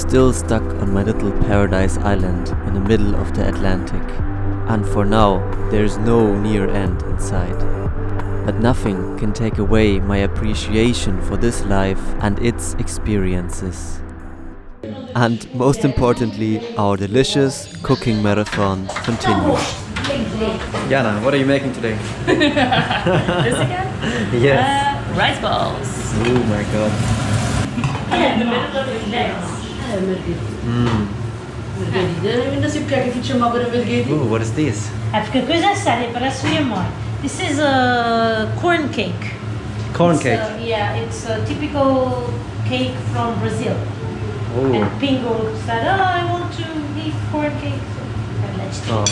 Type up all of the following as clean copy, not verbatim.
still stuck on my little paradise island in the middle of the Atlantic, and for now there's no near end in sight. But nothing can take away my appreciation for this life and its experiences. And most importantly, our delicious cooking marathon continues. Jana, what are you making today? This again? Yes. Rice balls. Oh my god. In the middle of the legs. Ooh, what is this? This is a corn cake. Corn cake. It's a typical cake from Brazil. Oh. And Pingo said, I want to eat corn cake. So let's do it.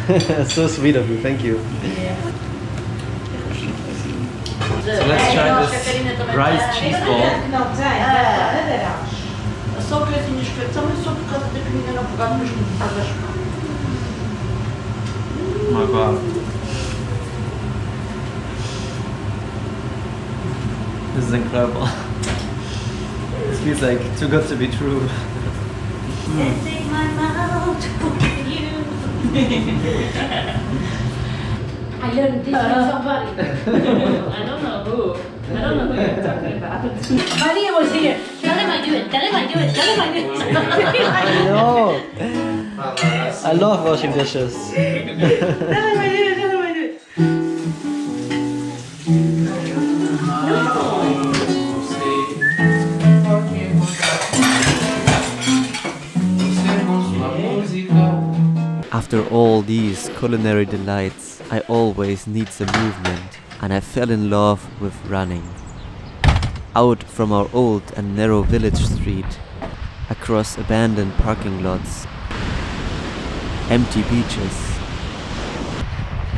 Oh. So sweet of you, thank you. Yeah. So let's try this rice cheese ball. Oh my god. This is incredible. This feels like too good to be true. Take my mouth for you. I learned this from somebody. I don't know who you're talking about. Maria was here. Tell him I do it. Tell him I do it. Tell him I do it. I know. I love washing dishes. Tell him I do it. Tell him I do it. After all these culinary delights, I always need some movement, and I fell in love with running. Out from our old and narrow village street, across abandoned parking lots, empty beaches,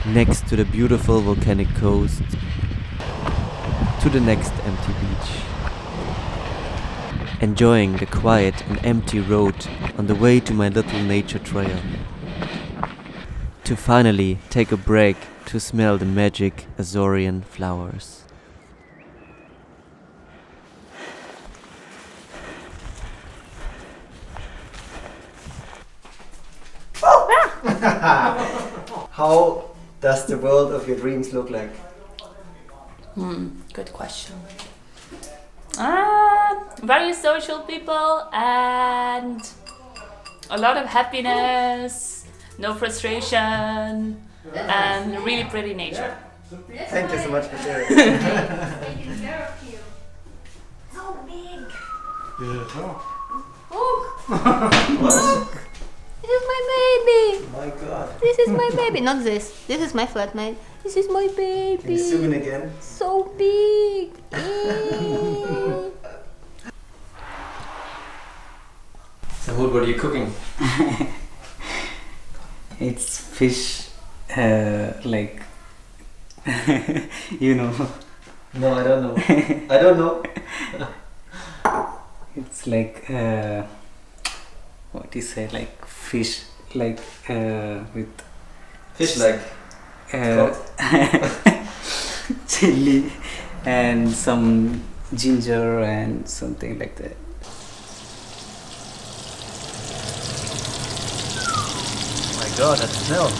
next to the beautiful volcanic coast, to the next empty beach. Enjoying the quiet and empty road on the way to my little nature trail. To finally take a break to smell the magic Azorian flowers. How does the world of your dreams look like? Good question. Very social people and a lot of happiness, no frustration, and really pretty nature. Thank you so much for sharing. Taking care of you. So big. Look! This is my baby! My god. This is my baby. Not this. This is my flatmate. This is my baby. Can you zoom in again? So big. So what are you cooking? It's fish, like, you know. No, I don't know. I don't know. It's like, what do you say, like fish, like with Fish like. chili and some ginger and something like that. Oh my god, that smell.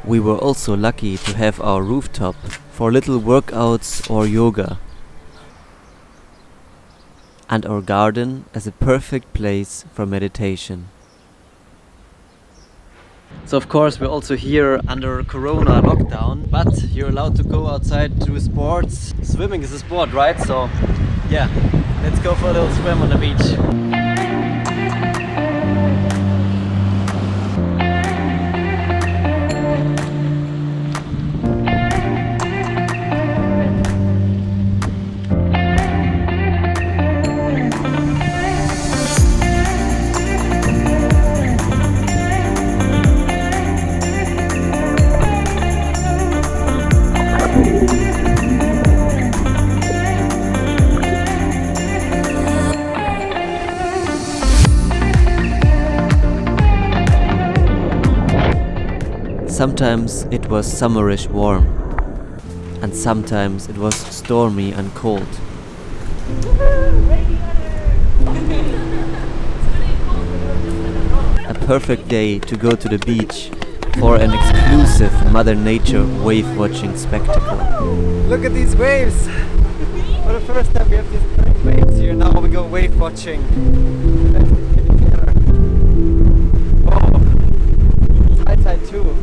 We were also lucky to have our rooftop for little workouts or yoga, and our garden as a perfect place for meditation. So of course we're also here under Corona lockdown, but you're allowed to go outside to do sports. Swimming is a sport, right? So yeah, let's go for a little swim on the beach. Sometimes it was summerish warm, and sometimes it was stormy and cold. A perfect day to go to the beach for an exclusive Mother Nature wave watching spectacle. Look at these waves! For the first time we have these great waves here, now we go wave watching. Oh, high tide too.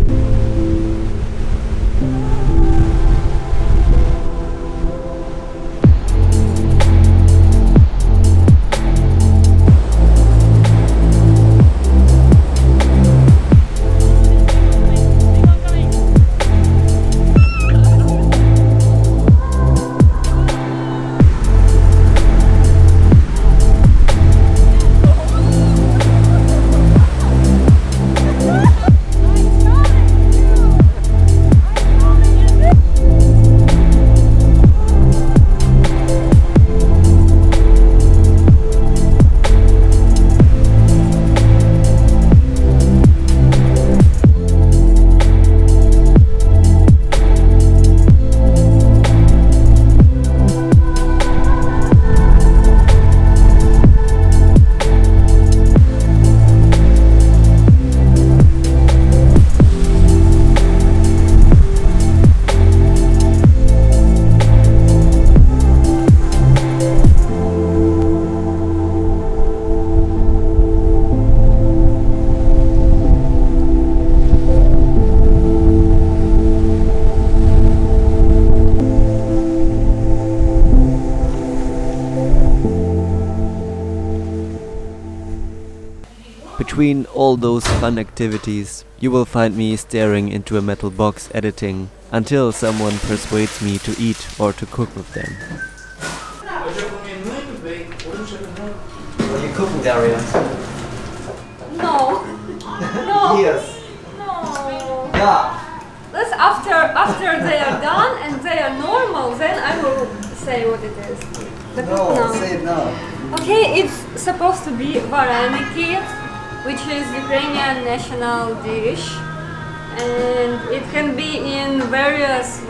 Between all those fun activities, you will find me staring into a metal box editing until someone persuades me to eat or to cook with them. Are you cooking, Daria? No. No. Yes. No. Yeah. That's after they are done and they are normal, then I will say what it is. But No, say it now. Okay, it's supposed to be vareniki, which is Ukrainian national dish, and it can be in various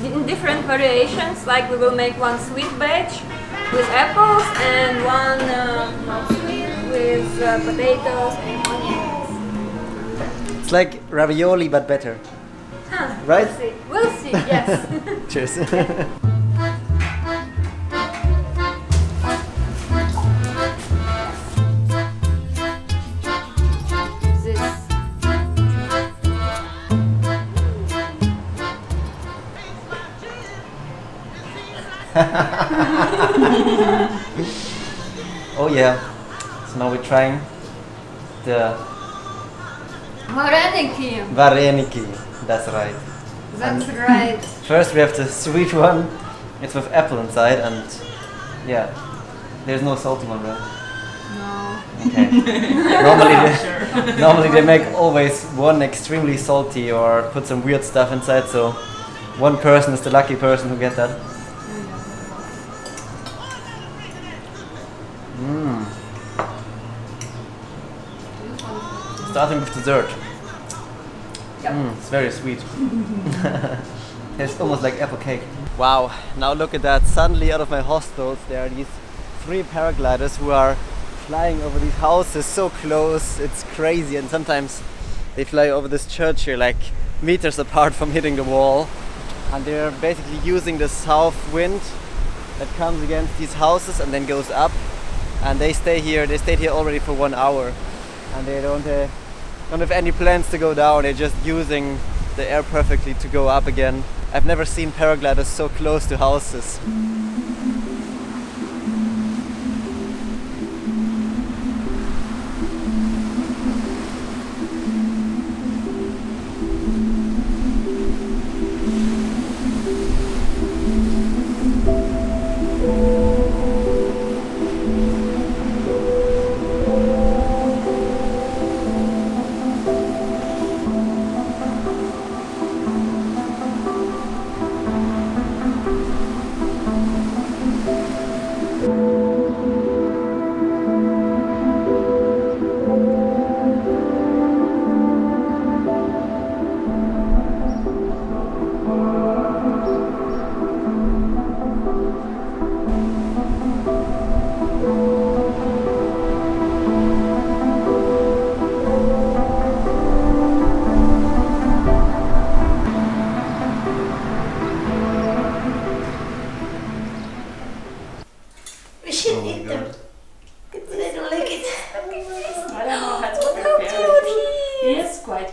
in different variations. Like we will make one sweet batch with apples and one not sweet with potatoes and onions. It's like ravioli but better. Huh, Right? We'll see. Yes. Cheers. Oh yeah, so now we're trying the vareniki, that's right. That's right. First we have the sweet one, it's with apple inside, and yeah, there's no salty one, right? No. Okay. Normally they make always one extremely salty or put some weird stuff inside, so one person is the lucky person who get that. Starting with dessert. It's very sweet. It's almost like apple cake. Wow, now look at that. Suddenly out of my hostels there are these 3 paragliders who are flying over these houses so close. It's crazy, and sometimes They fly over this church here like meters apart from hitting the wall, and they're basically using the south wind that comes against these houses and then goes up, and they stayed here already for 1 hour, and they don't have any plans to go down. They're just using the air perfectly to go up again. I've never seen paragliders so close to houses.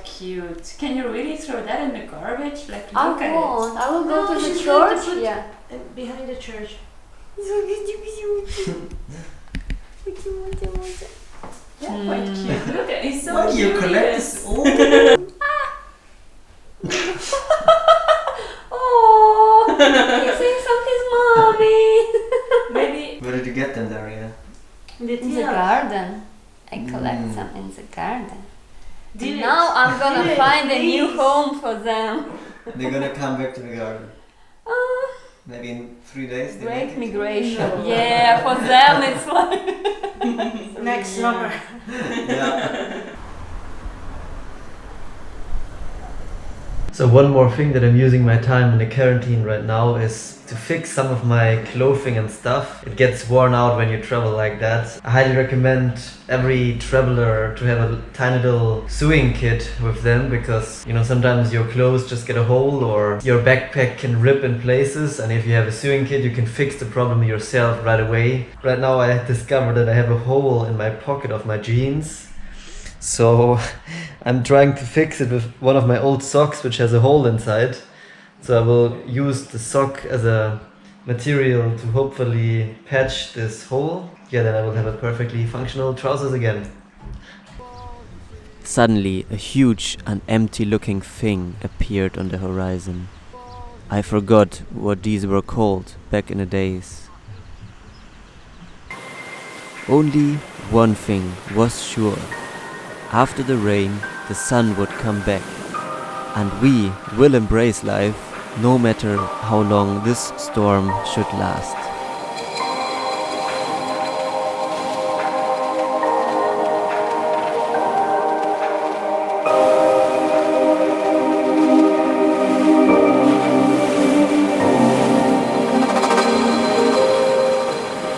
Cute. Can you really throw that in the garbage? Like, I look at won't. I will go No, to the she's going to church. put- Yeah. behind the church. Yeah, quite cute. Look at he's so Why do you cute. collect this? Oh. Oh, he's saying something's mommy. Maybe Where did you get them, Daria? the In the garden. I collect some in the garden. Do Now I'm gonna Do it, find a new please. home for them. They're gonna come back to the garden. Ah, Maybe in 3 days. They great make it. migration. No. Yeah, for them it's like next summer. Yeah. So one more thing that I'm using my time in the quarantine right now is to fix some of my clothing and stuff. It gets worn out when you travel like that. I highly recommend every traveler to have a tiny little sewing kit with them, because you know, sometimes your clothes just get a hole or your backpack can rip in places, and if you have a sewing kit you can fix the problem yourself right away. Right now I discovered that I have a hole in my pocket of my jeans. So I'm trying to fix it with one of my old socks which has a hole inside. So I will use the sock as a material to hopefully patch this hole. Yeah, then I will have a perfectly functional trousers again. Suddenly a huge and empty looking thing appeared on the horizon. I forgot what these were called back in the days. Only one thing was sure. After the rain, the sun would come back, and we will embrace life, no matter how long this storm should last.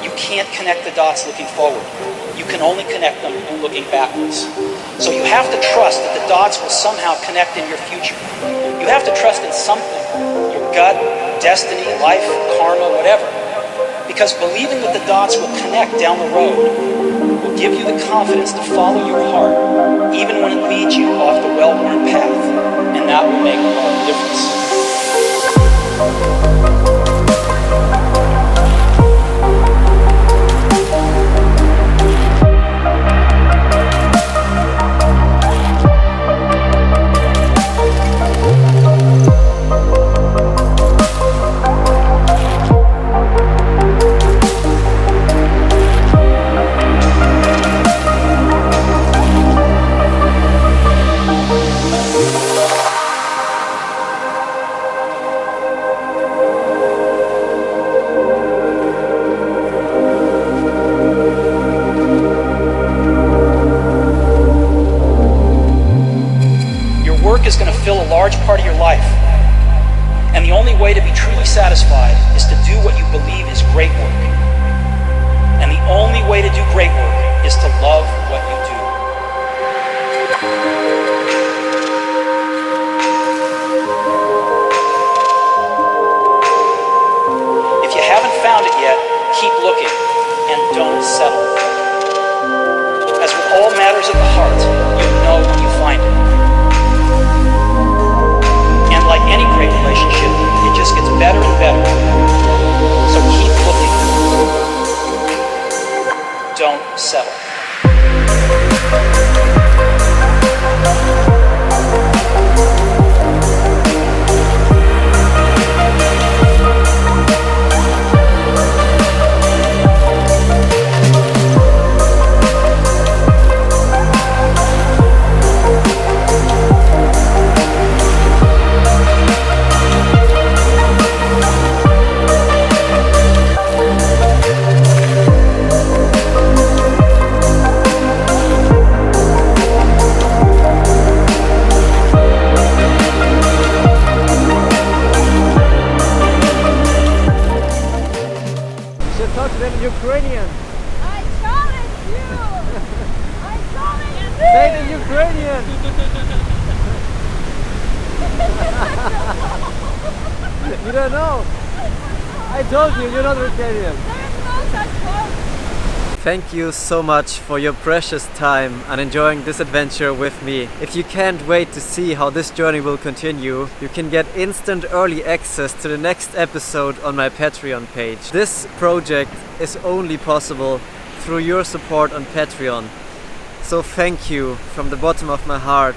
You can't connect the dots looking forward. You can only connect them looking backwards. So you have to trust that the dots will somehow connect in your future. You have to trust in something, your gut, destiny, life, karma, whatever. Because believing that the dots will connect down the road will give you the confidence to follow your heart, even when it leads you off the well-worn path. And that will make all the difference. Is going to fill a large part of your life. And the only way to be truly satisfied is to do what you believe is great work. And the only way to do great work is to love what you do. Ukrainian. I challenge you! I challenge you! Say it in Ukrainian. You don't know? I told you, you're not Ukrainian. There's no such word! Thank you so much for your precious time and enjoying this adventure with me. If you can't wait to see how this journey will continue, you can get instant early access to the next episode on my Patreon page. This project is only possible through your support on Patreon. So thank you from the bottom of my heart.